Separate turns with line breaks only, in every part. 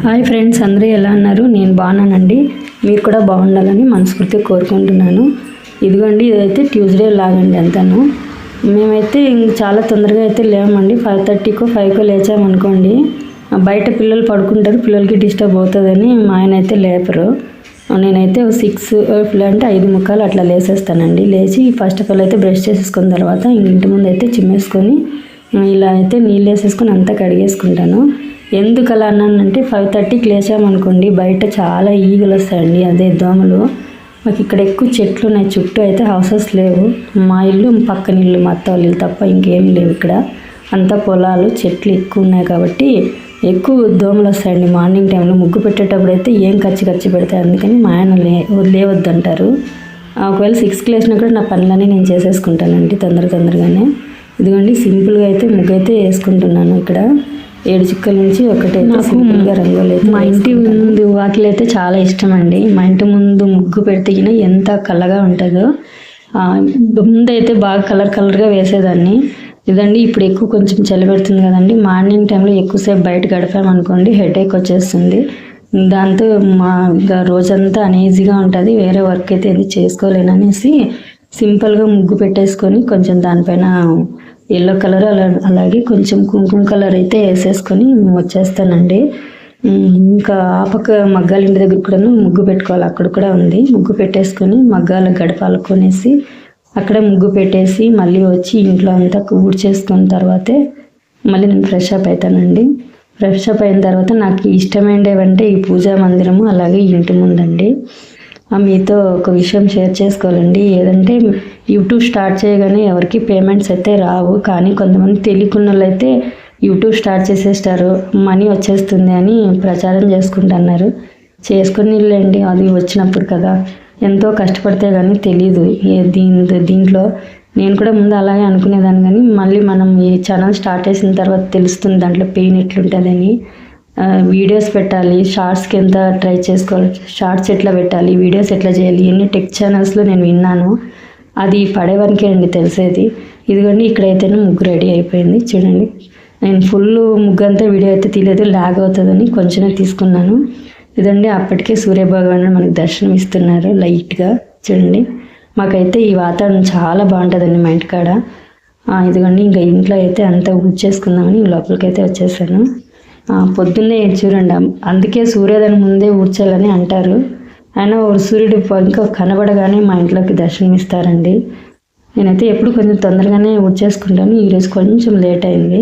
Hi friends, అందరూ ఎలా ఉన్నారు? నేను బాగున్నానండి. మీరు కూడా బాగుండాలని మనస్ఫూర్తిగా కోరుకుంటున్నాను. ఇదిగోండి, ఇదైతే ట్యూస్డే లాగండి అంతాను. మేమైతే చాలా తొందరగా అయితే లేమండి. 5:30కో 5కో లేచామనుకోండి, బయట పిల్లలు పడుకుంటారు, పిల్లలకి డిస్టర్బ్ అవుతుందని మా ఆయన అయితే లేపరు. నేనైతే 6 అంటే 5:45 అట్లా లేసేస్తానండి. లేచి ఫస్ట్ ఆఫ్ ఆల్ అయితే బ్రష్ చేసేసుకున్న తర్వాత ఇంటి ముందు అయితే చిమ్మేసుకొని ఇలా అయితే నీళ్ళు వేసేసుకొని అంతా కడిగేసుకుంటాను. ఎందుకు అలా అన్నానంటే 5:30కి లేచామనుకోండి, బయట చాలా ఈగలు వస్తాయండి, అదే దోమలు. మాకు ఇక్కడ ఎక్కువ చెట్లు ఉన్నాయి, చుట్టూ అయితే హౌసెస్ లేవు. మా ఇల్లు పక్కన ఇల్లు, మా అత్త వాళ్ళ ఇల్లు తప్ప ఇంకేం లేవు. ఇక్కడ అంతా పొలాలు, చెట్లు ఎక్కువ ఉన్నాయి కాబట్టి ఎక్కువ దోమలు వస్తాయండి. మార్నింగ్ టైంలో ముగ్గు పెట్టేటప్పుడు అయితే ఏం ఖర్చు పెడతాయి, అందుకని మా ఆయన లేవద్దంటారు. ఒకవేళ 6కి లేచినా కూడా నా పనులన్నీ నేను చేసేసుకుంటానండి తొందరగానే. ఇదిగోండి, సింపుల్గా అయితే ముగ్గు అయితే వేసుకుంటున్నాను. ఇక్కడ 7 చుక్కల నుంచి ఒకటే సింపుల్గా రంగులు అయితే. మా ఇంటి ముందు వాకిలి అయితే చాలా ఇష్టం అండి. మా ఇంటి ముందు ముగ్గు పెడితే ఎంత కళ్ళగా ఉంటుందో. ముందైతే బాగా కలర్గా వేసేదాన్ని. ఇదండి, ఇప్పుడు ఎక్కువ కొంచెం చలి పెడుతుంది కదండి, మార్నింగ్ టైంలో ఎక్కువసేపు బయట గడిపామనుకోండి హెడేక్ వచ్చేస్తుంది. దాంతో మా రోజంతా అనీజీగా ఉంటుంది. వేరే వర్క్ అయితే ఏది చేసుకోలేననేసి సింపుల్గా ముగ్గు పెట్టేసుకొని కొంచెం దానిపైన ఎల్లో కలర్ అలాగే కొంచెం కుంకుమ కలర్ అయితే వేసేసుకొని వచ్చేస్తానండి. ఇంకా ఆ పక్క మగ్గాల ఇంటి దగ్గర కూడా ముగ్గు పెట్టుకోవాలి, అక్కడ కూడా ఉంది. ముగ్గు పెట్టేసుకొని మగ్గాల గడపాలకొనేసి అక్కడే ముగ్గు పెట్టేసి మళ్ళీ వచ్చి ఇంట్లో అంతా ఊడ్చేసుకున్న తర్వాతే మళ్ళీ నేను ఫ్రెష్ అప్ అవుతానండి. ఫ్రెష్ అప్ అయిన తర్వాత నాకు ఇష్టమైనవంటే ఈ పూజా మందిరము అలాగే ఇంటి ముందండి. మీతో ఒక విషయం షేర్ చేసుకోవాలండి. ఏదంటే యూట్యూబ్ స్టార్ట్ చేయగానే ఎవరికి పేమెంట్స్ అయితే రావు, కానీ కొంతమంది తెలియకున్న వాళ్ళు అయితే యూట్యూబ్ స్టార్ట్ చేసేస్తారు, మనీ వచ్చేస్తుంది అని ప్రచారం చేసుకుంటున్నారు. చేసుకునిలేండి, అది వచ్చినప్పుడు కదా. ఎంతో కష్టపడితే కానీ తెలీదు దీంట్లో. నేను కూడా ముందు అలాగే అనుకునేదాన్ని, కానీ మళ్ళీ మనం ఈ ఛానల్ స్టార్ట్ చేసిన తర్వాత తెలుస్తుంది దాంట్లో పెయిన్ ఎట్లుంటుందని. వీడియోస్ పెట్టాలి, షార్ట్స్కి ఎంత ట్రై చేసుకోవాలి, షార్ట్స్ ఎట్లా పెట్టాలి, వీడియోస్ ఎట్లా చేయాలి, ఎన్ని టెక్ ఛానల్స్లో నేను విన్నాను. అది పడేవానికే అండి తెలిసేది. ఇదిగోండి, ఇక్కడైతేనే ముగ్గు రెడీ అయిపోయింది. చూడండి, నేను ఫుల్ ముగ్గు అంతా వీడియో అయితే తీయలేదు, లాగ్ అవుతుందని కొంచెమే తీసుకున్నాను. ఇదండి, అప్పటికే సూర్యభగవానుడు మనకు దర్శనం ఇస్తున్నారు లైట్గా. చూడండి, మాకైతే ఈ వాతావరణం చాలా బాగుంటుందండి మా ఇంటికాడ. ఇదిగోండి, ఇంకా ఇంట్లో అయితే అంతా ఊడ్చేసుకుందామని లోపలికైతే వచ్చేసాను. పొద్దున్నే చూడండి, అందుకే సూర్యోదయం ముందే ఊడ్చాలని అంటారు. అయినా సూర్యుడు ఇంకా కనబడగానే మా ఇంట్లోకి దర్శనం ఇస్తారండి. నేనైతే ఎప్పుడు కొంచెం తొందరగానే ఊడ్చేసుకుంటాను. ఈరోజు కొంచెం లేట్ అయింది.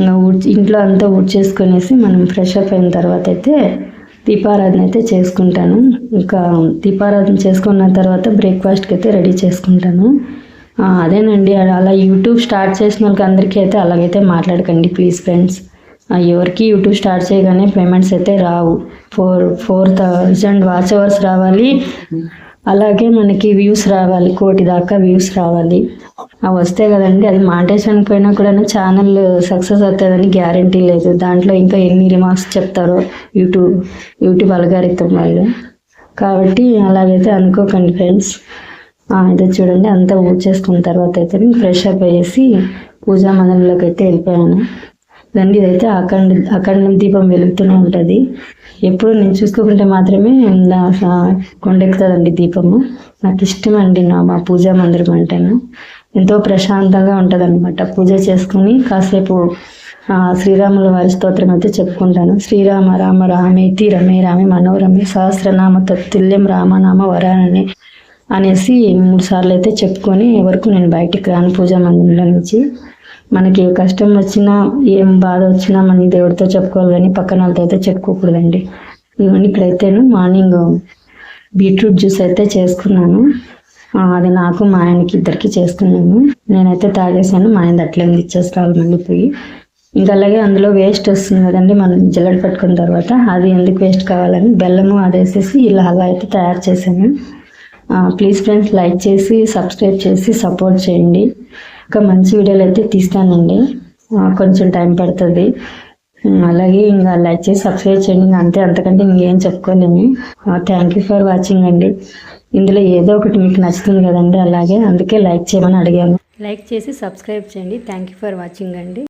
ఇంకా ఇంట్లో అంతా ఊడ్చేసుకునేసి మనం ఫ్రెష్ అప్ అయిన తర్వాత అయితే దీపారాధన అయితే చేసుకుంటాను. ఇంకా దీపారాధన చేసుకున్న తర్వాత బ్రేక్ఫాస్ట్కి అయితే రెడీ చేసుకుంటాను. అదేనండి, అలా యూట్యూబ్ స్టార్ట్ చేసిన వాళ్ళకి అందరికీ అయితే అలాగైతే మాట్లాడకండి ప్లీజ్ ఫ్రెండ్స్. ఎవరికి యూట్యూబ్ స్టార్ట్ చేయగానే పేమెంట్స్ అయితే రావు. 4,000 వాచ్ అవర్స్ రావాలి, అలాగే మనకి వ్యూస్ రావాలి, 1 కోటి దాకా వ్యూస్ రావాలి. అవి వస్తే కదండి, అది మానిటైజేషన్ పోయినా కూడా ఛానల్ సక్సెస్ అవుతుందని గ్యారంటీ లేదు. దాంట్లో ఇంకా ఎన్ని రిమార్క్స్ చెప్తారో యూట్యూబ్ అల్గారిథం వాళ్ళు. కాబట్టి అలాగైతే అనుకోకండి ఫ్రెండ్స్. ఇదే చూడండి, అంతా ఊడ్చేసుకున్న తర్వాత అయితే నేను ఫ్రెష్ అప్ అయ్యేసి పూజా మందిరంలోకి అయితే వెళ్ళిపోయాను. దండి, ఇదైతే అఖండ దీపం వెలుగుతూనే ఉంటుంది. ఎప్పుడు నేను చూసుకోకుంటే మాత్రమే కొండెక్కుతుందండి దీపము. నాకు ఇష్టం అండి మా పూజా మందిరం అంటేను. ఎంతో ప్రశాంతంగా ఉంటుంది అనమాట. పూజ చేసుకుని కాసేపు శ్రీరాముల వారి స్తోత్రం అయితే చెప్పుకుంటాను. శ్రీరామ రామ రామేతి రమే రామే మనోరమే సహస్రనామ తత్తుల్యం రామనామ వరానని అనేసి 3 సార్లు అయితే చెప్పుకొని వరకు నేను బయటికి రాను పూజా మందిరంలో నుంచి. మనకి ఏ కష్టం వచ్చినా ఏం బాధ వచ్చినా మన దేవుడితో చెప్పుకోవాలి, కానీ పక్కన వాళ్ళతో అయితే చెప్పుకోకూడదండి. ఇవన్నీ ఇక్కడైతేను మార్నింగ్ బీట్రూట్ జ్యూస్ అయితే చేసుకున్నాను. అది నాకు మా ఆయనకి ఇద్దరికి చేసుకున్నాను. నేనైతే తాగేసాను, మా ఆయన అట్లే ఇచ్చేసుకోవాలి మళ్ళీ పోయి. ఇంకా అలాగే అందులో వేస్ట్ వస్తుంది కదండి మనం జల్లెడ పెట్టుకున్న తర్వాత, అది ఎందుకు వేస్ట్ కావాలని బెల్లము అది వేసేసి ఇలా అలా అయితే తయారు చేశాను. ప్లీజ్ ఫ్రెండ్స్, లైక్ చేసి సబ్స్క్రైబ్ చేసి సపోర్ట్ చేయండి. ఇంకా మంచి వీడియోలు అయితే తీస్తానండి, కొంచెం టైం పడుతుంది. అలాగే ఇంకా లైక్ చేసి సబ్స్క్రైబ్ చేయండి, అంతకంటే ఇంకేం చెప్పుకోలేము. థ్యాంక్ యూ ఫర్ వాచింగ్ అండి. ఇందులో ఏదో ఒకటి మీకు నచ్చుతుంది కదండి, అలాగే అందుకే లైక్ చేయమని అడిగాను. లైక్ చేసి సబ్స్క్రైబ్ చేయండి. థ్యాంక్ యూ ఫర్ వాచింగ్ అండి.